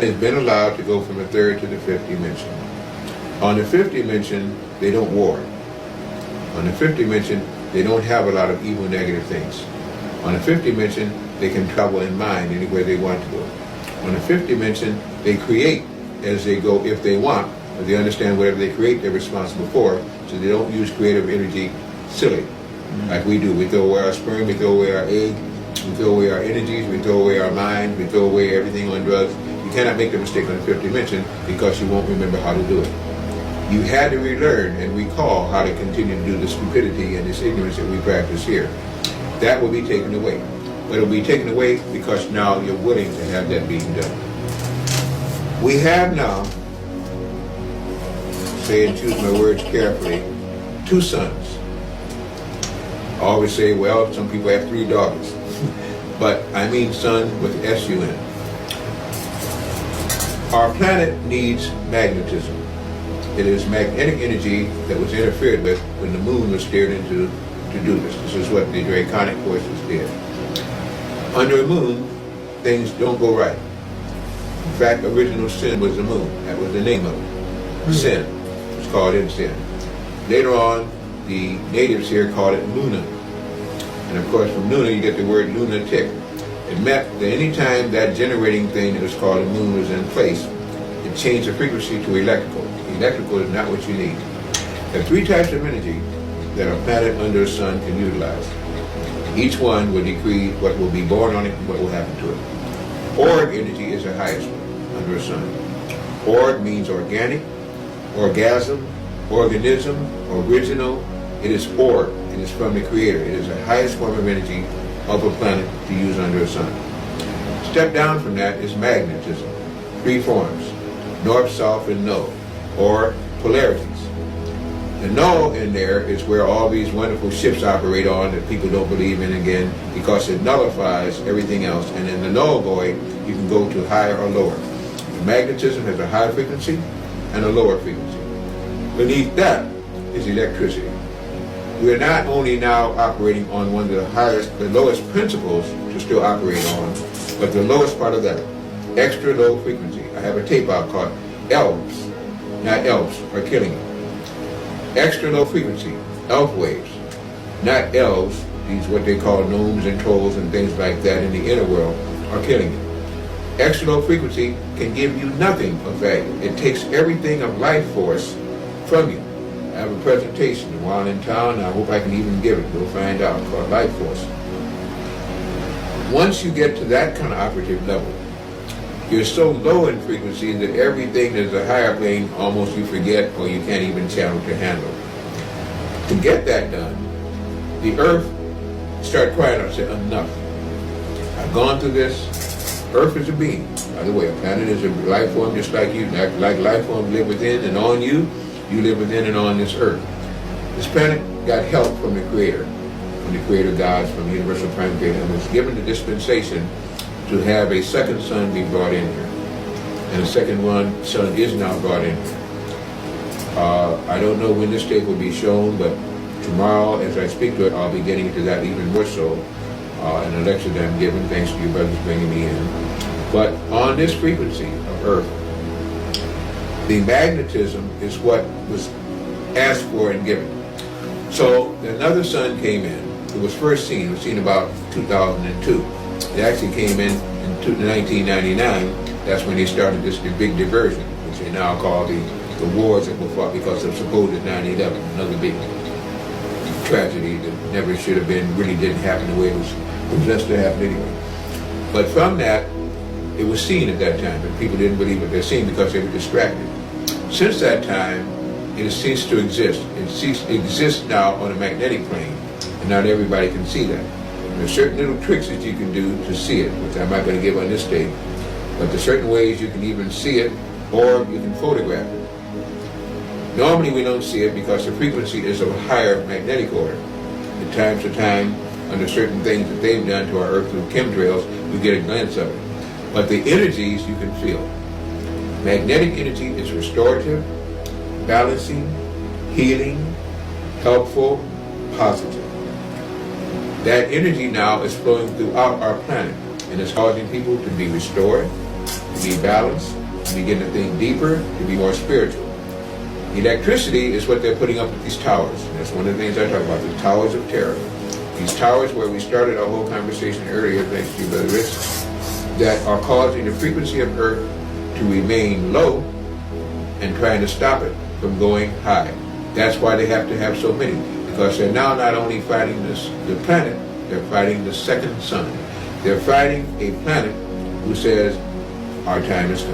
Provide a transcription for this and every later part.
has been allowed to go from the third to the fifth dimension. On the fifth dimension, they don't war. On the fifth dimension, they don't have a lot of evil, negative things. On the fifth dimension, they can travel in mind anywhere they want to go. On the fifth dimension, they create as they go if they want, but they understand whatever they create, they're responsible for, so they don't use creative energy silly, like we do. We throw away our sperm, we throw away our egg, we throw away our energies, we throw away our mind, we throw away everything on drugs. You cannot make the mistake on the fifth dimension because you won't remember how to do it. You had to relearn and recall how to continue to do the stupidity and this ignorance that we practice here. That will be taken away. But it will be taken away because now you're willing to have that being done. We have now, say and choose my words carefully, 2 sons. I always say, well, some people have 3 daughters. But I mean son with S-U-N. Our planet needs magnetism. It is magnetic energy that was interfered with when the moon was steered into to do this. This is what the draconic forces did. Under a moon, things don't go right. In fact, original sin was the moon. That was the name of it. Sin. It was called sin. Later on, the natives here called it Luna. And of course, from Luna, you get the word lunatic. It meant that any time that generating thing that was called a moon was in place, it changed the frequency to electrical. Electrical is not what you need. There are 3 types of energy that a planet under a sun can utilize. Each one will decree what will be born on it and what will happen to it. Org energy is the highest one under a sun. Org means organic, orgasm, organism, original. It is org. It is from the Creator. It is the highest form of energy of a planet to use under a sun. Step down from that is magnetism. 3 forms: north, south, and node, or polarities. The null in there is where all these wonderful ships operate on that people don't believe in again because it nullifies everything else. And in the null void, you can go to higher or lower. The magnetism has a high frequency and a lower frequency. Beneath that is electricity. We're not only now operating on one of the lowest principles to still operate on, but the lowest part of that, extra low frequency. I have a tape out called Elves, not Elves, are killing you. Extra low frequency, elf waves, not elves, these what they call gnomes and trolls and things like that in the inner world, are killing you. Extra low frequency can give you nothing of value. It takes everything of life force from you. I have a presentation while in town, and I hope I can even give it. You'll find out, called Life Force. Once you get to that kind of operative level, you're so low in frequency that everything that's a higher plane almost you forget or you can't even channel to handle. To get that done, the earth started crying out and said, enough. I've gone through this. Earth is a being. By the way, a planet is a life form just like you. Like life forms live within and on you, you live within and on this earth. This planet got help from the Creator, from the Creator gods, from the Universal Prime Creator, and was given the dispensation to have a second son be brought in here. And the second son is now brought in here. I don't know when this tape will be shown, but tomorrow, as I speak to it, I'll be getting into that even more so in a lecture that I'm giving, thanks to you brothers bringing me in. But on this frequency of Earth, the magnetism is what was asked for and given. So another sun came in. It was first seen. It was seen about 2002. It actually came in 1999. That's when they started this big diversion, which they now call the wars that were fought because of supposed 9/11, another big tragedy that never should have been, really didn't happen the way it was just to happen anyway. But from that, it was seen at that time, but people didn't believe what they're seeing because they were distracted. Since that time, it has ceased to exist. It exists now on a magnetic plane, and not everybody can see that. There's certain little tricks that you can do to see it, which I'm not going to give on this tape, but there's certain ways you can even see it, or you can photograph it. Normally we don't see it because the frequency is of a higher magnetic order. From time to time, under certain things that they've done to our Earth through chemtrails, we get a glance of it. But the energies you can feel. Magnetic energy is restorative, balancing, healing, helpful, positive. That energy now is flowing throughout our planet and is causing people to be restored, to to be balanced, to begin to think deeper, to be more spiritual. Electricity is what they're putting up with these towers. That's one of the things I talk about, the towers of terror. These towers where we started our whole conversation earlier, thanks to you, Brother Rich, that are causing the frequency of Earth to remain low and trying to stop it from going high. That's why they have to have so many, because they're now not only fighting the planet, they're fighting the second sun. They're fighting a planet who says, our time has come.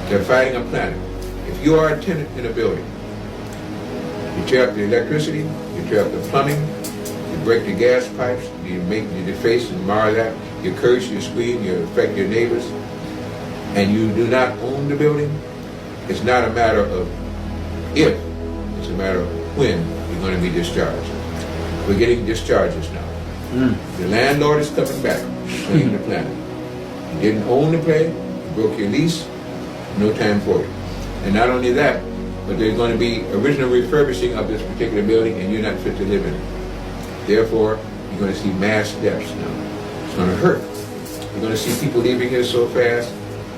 They're fighting a planet. If you are a tenant in a building, you tear up the electricity, you tear up the plumbing, you break the gas pipes, you deface and mar that, you curse, you scream, you affect your neighbors, and you do not own the building, it's not a matter of if, it's a matter of when you're going to be discharged. We're getting discharges now. The landlord is coming back to claim the planet. You didn't own the place, you broke your lease, no time for it. And not only that, but there's going to be original refurbishing of this particular building and you're not fit to live in it. Therefore, you're going to see mass deaths now. It's going to hurt. You're going to see people leaving here so fast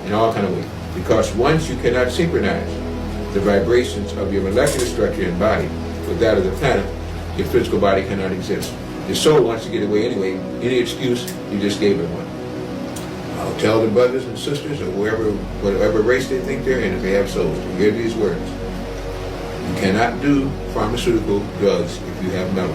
in all kind of ways. Because once you cannot synchronize the vibrations of your molecular structure and body with that of the planet, your physical body cannot exist. Your soul wants to get away anyway. Any excuse, you just gave it one. I'll tell the brothers and sisters or whatever race they think they're in, if they have souls, to hear these words. You cannot do pharmaceutical drugs if you have melanin.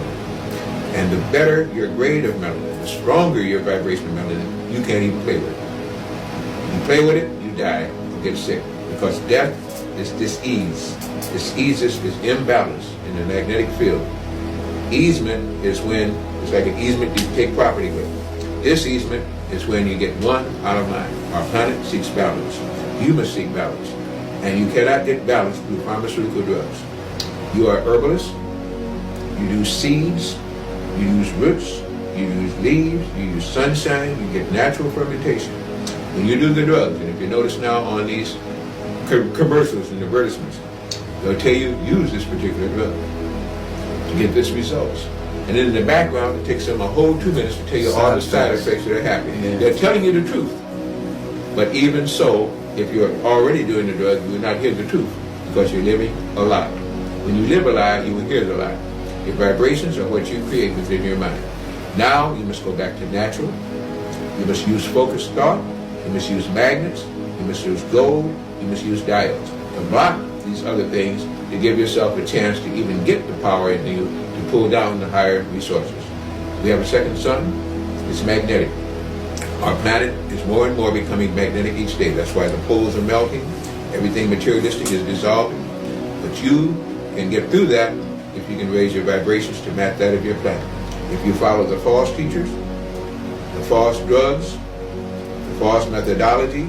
And the better your grade of melanin, the stronger your vibration of melanin, you can't even play with it. You play with it, you die, you get sick. Because death is dis-ease. Dis-ease is imbalance in the magnetic field. Easement is when, it's like an easement you take property with. Dis-easement is when you get one out of line. Our planet seeks balance. You must seek balance. And you cannot get balance through pharmaceutical drugs. You are herbalist, you use seeds, you use roots, you use leaves, you use sunshine, you get natural fermentation. When you do the drugs, and if you notice now on these commercials and advertisements, they'll tell you use this particular drug to get this results. And then in the background, it takes them a whole 2 minutes to tell you all the side effects that are happening. Yeah. They're telling you the truth. But even so, if you're already doing the drug, you will not hear the truth because you're living a lie. When you live a lie, you will hear the lie. Your vibrations are what you create within your mind. Now, you must go back to natural. You must use focused thought. You must use magnets. You must use gold. You must use diodes to block these other things to give yourself a chance to even get the power in you to pull down the higher resources. We have a second sun. It's magnetic. Our planet is more and more becoming magnetic each day. That's why the poles are melting. Everything materialistic is dissolving. But you can get through that if you can raise your vibrations to match that of your planet. If you follow the false teachers, the false drugs, the false methodology,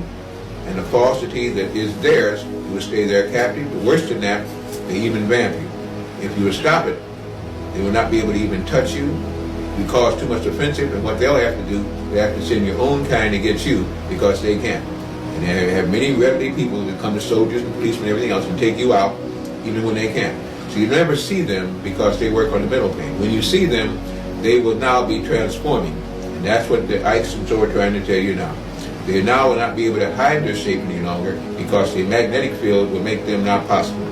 and the falsity that is theirs, you will stay there captive. But worse than that, they even vamp you. If you will stop it, they will not be able to even touch you. You cause too much offensive, and what they'll have to do, they have to send your own kind to get you because they can't. And they have many readily people that come to soldiers and policemen and everything else and take you out even when they can't. So you never see them because they work on the mental plane. When you see them, they will now be transforming. And that's what the ice and so are trying to tell you now. They now will not be able to hide their shape any longer because the magnetic field will make them not possible.